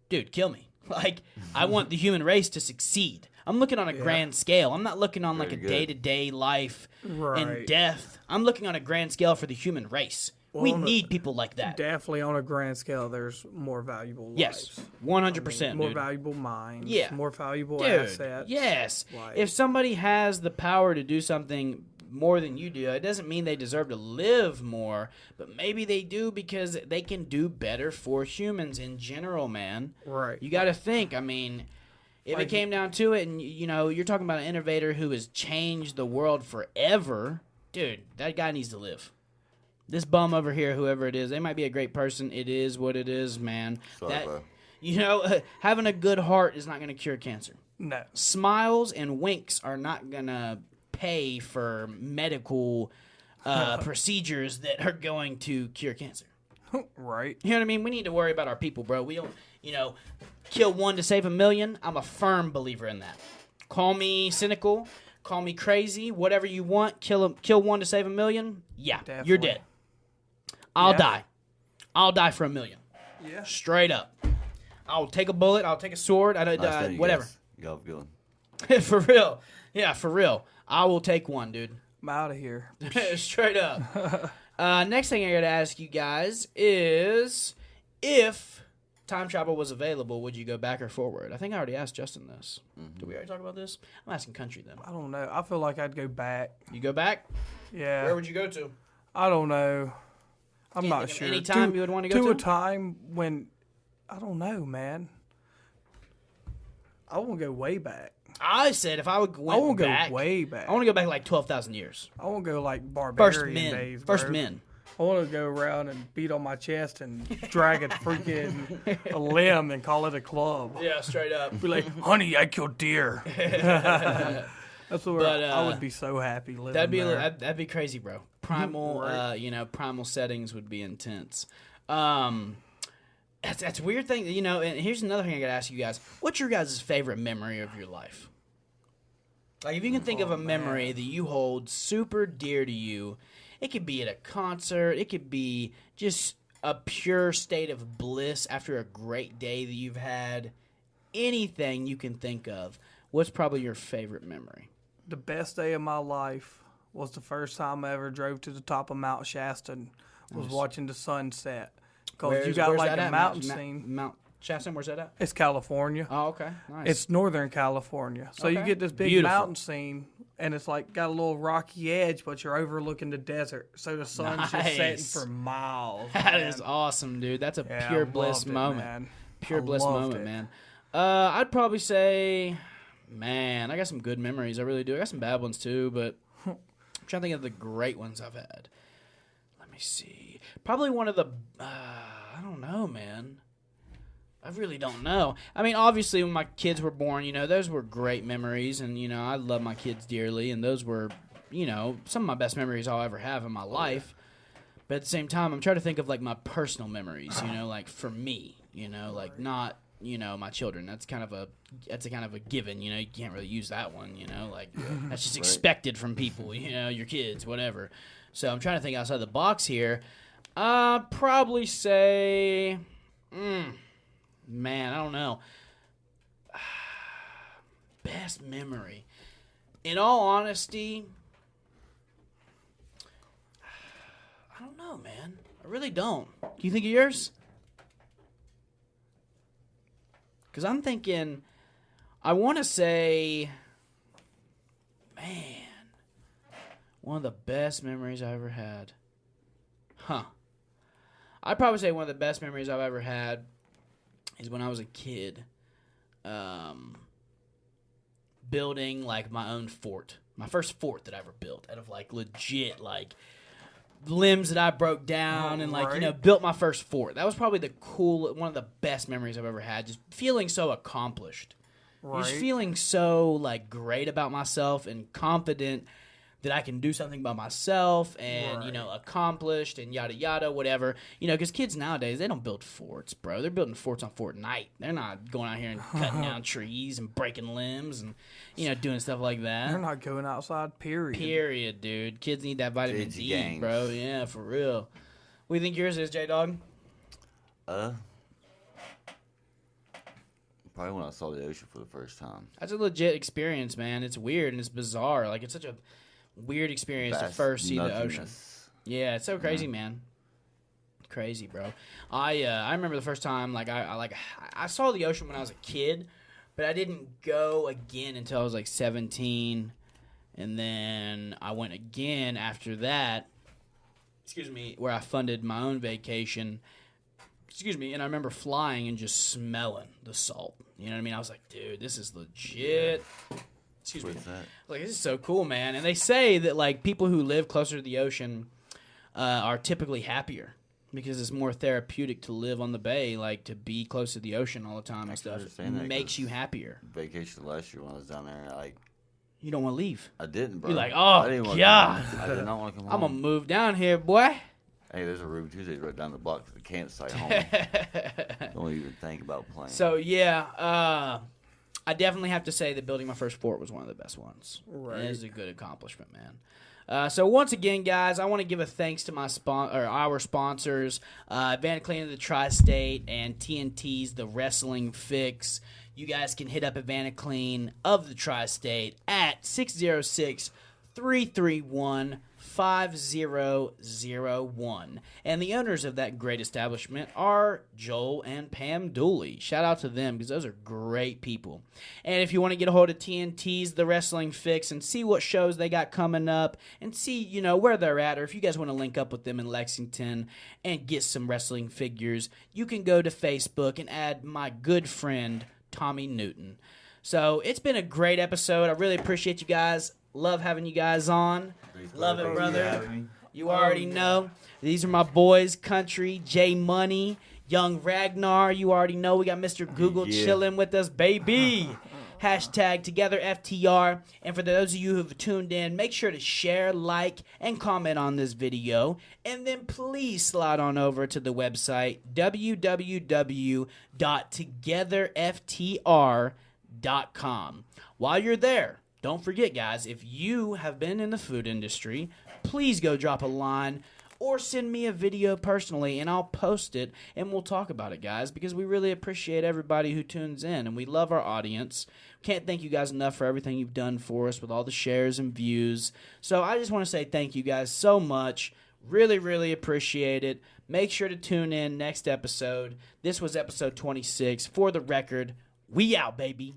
Dude, kill me. Like, I want the human race to succeed. I'm looking on a grand scale. I'm not looking on like a Very good. day-to-day life and Right. death. I'm looking on a grand scale for the human race. We Well, need people like that. Definitely on a grand scale, there's more valuable Yes, lives. 100%, More dude. valuable minds. Yeah. More valuable Dude, assets. yes. Like- If somebody has the power to do something more than you do, it doesn't mean they deserve to live more, but maybe they do because they can do better for humans in general, man. Right. You got to think, I mean, if it came down to it and, you're talking about an innovator who has changed the world forever, dude, that guy needs to live. This bum over here, whoever it is, they might be a great person. It is what it is, man. Sorry, bro. Having a good heart is not going to cure cancer. No. Smiles and winks are not going to pay for medical procedures that are going to cure cancer. Right. You know what I mean? We need to worry about our people, bro. We don't, kill one to save a million. I'm a firm believer in that. Call me cynical, call me crazy, whatever you want. Kill one to save a million. Yeah, Definitely. you're dead. I'll die. I'll die for $1 million. Yeah. Straight up. I'll take a bullet. I'll take a sword. Whatever. You got good. For real. Yeah, for real. I will take one, dude. I'm out of here. Straight up. Next thing I got to ask you guys is, if time travel was available, would you go back or forward? I think I already asked Justin this. Did we already talk about this? I'm asking Country then. I don't know. I feel like I'd go back. You go back? Yeah. Where would you go to? I don't know. I'm Can't not think of sure. any time you would want to go to to? a time when I don't know, man. I want to go way back. I said if I would I want to back, go way back. I want to go back like 12,000 years. I want to go like barbarian First men. days. First bro. men. I want to go around and beat on my chest and drag a freaking a limb and call it a club. Yeah, straight up. Be like, honey, I killed deer. That's where But, I would be so happy living there. That'd be crazy, bro. Primal, Right. Primal settings would be intense. That's a weird thing, and here's another thing I gotta ask you guys. What's your guys' favorite memory of your life? Like, if you can think of a memory that you hold super dear to you, it could be at a concert, it could be just a pure state of bliss after a great day that you've had, anything you can think of. What's probably your favorite memory? The best day of my life was the first time I ever drove to the top of Mount Shasta and was watching the sunset. Because you got Where's like that a at? mountain scene. Mount Shasta, where's that at? It's California. Oh, okay. Nice. It's Northern California. So you Okay. get this big Beautiful. mountain scene, and it's like got a little rocky edge, but you're overlooking the desert. So the sun's just setting Nice. for miles. That man. is awesome, dude. That's a Yeah, pure I bliss loved it, moment. man. Pure I bliss loved moment, it. man. I'd probably say, man, I got some good memories. I really do. I got some bad ones too, but I'm trying to think of the great ones I've had. Let me see. Probably one of the, I don't know, man. I really don't know. I mean, obviously, when my kids were born, those were great memories, and, I love my kids dearly, and those were, some of my best memories I'll ever have in my life. But at the same time, I'm trying to think of, like, my personal memories, like, for me, like, not, my children. That's kind of a given, you can't really use that one, like, that's just expected from people, your kids, whatever. So I'm trying to think outside the box here. Probably say, man, I don't know. Best memory. In all honesty, I don't know, man. I really don't. Do you think of yours? Because I'm thinking, I want to say, man, one of the best memories I ever had. I'd probably say one of the best memories I've ever had is when I was a kid, building, like, my own fort. My first fort that I ever built out of, like, legit, like, limbs that I broke down and, like, Right. Built my first fort. That was probably one of the best memories I've ever had. Just feeling so accomplished. Right. Just feeling so, like, great about myself and confident that I can do something by myself and, Right. Accomplished and yada yada, whatever. Because kids nowadays, they don't build forts, bro. They're building forts on Fortnite. They're not going out here and cutting down trees and breaking limbs and, doing stuff like that. They're not going outside, period. Period, dude. Kids need that vitamin Kids D, gangs. bro. Yeah, for real. What do you think yours is, J-Dog? Probably when I saw the ocean for the first time. That's a legit experience, man. It's weird and it's bizarre. Like, it's such a weird experience to Vast first see the ocean. nothingness. Yeah, it's so crazy, man. Crazy, bro. I remember the first time, like, I saw the ocean when I was a kid, but I didn't go again until I was like 17, and then I went again after that. Where I funded my own vacation. And I remember flying and just smelling the salt. You know what I mean? I was like, dude, this is legit. What's that? Like, this is so cool, man. And they say that, like, people who live closer to the ocean are typically happier because it's more therapeutic to live on the bay, like, to be close to the ocean all the time and stuff. understand It that makes 'cause you happier. Vacation last year when I was down there, You don't want to leave. I didn't, bro. You're like, I oh, didn't wanna God. come home. I did not want to come I'm home. going to move down here, boy. Hey, there's a Ruby Tuesdays right down the block to the campsite home. Don't even think about playing. So, yeah, I definitely have to say that building my first fort was one of the best ones. Right. It is a good accomplishment, man. So once again, guys, I want to give a thanks to our sponsors, Van Clean of the Tri-State and TNT's The Wrestling Fix. You guys can hit up Van Clean of the Tri-State at 606-331-5001. And the owners of that great establishment are Joel and Pam Dooley. Shout out to them because those are great people. And if you want to get a hold of TNT's The Wrestling Fix and see what shows they got coming up and see, where they're at, or if you guys want to link up with them in Lexington and get some wrestling figures, you can go to Facebook and add my good friend Tommy Newton. So it's been a great episode. I really appreciate you guys. Love having you guys on. Love it, brother. You already know. These are my boys, Kountry, J Money, Young Ragnar. You already know we got Mr. Google chilling with us, baby. Hashtag Together FTR. And for those of you who have tuned in, make sure to share, like, and comment on this video. And then please slide on over to the website, www.togetherftr.com. While you're there, don't forget, guys, if you have been in the food industry, please go drop a line or send me a video personally, and I'll post it, and we'll talk about it, guys, because we really appreciate everybody who tunes in, and we love our audience. Can't thank you guys enough for everything you've done for us with all the shares and views. So I just want to say thank you guys so much. Really, really appreciate it. Make sure to tune in next episode. This was episode 26. For the record, we out, baby.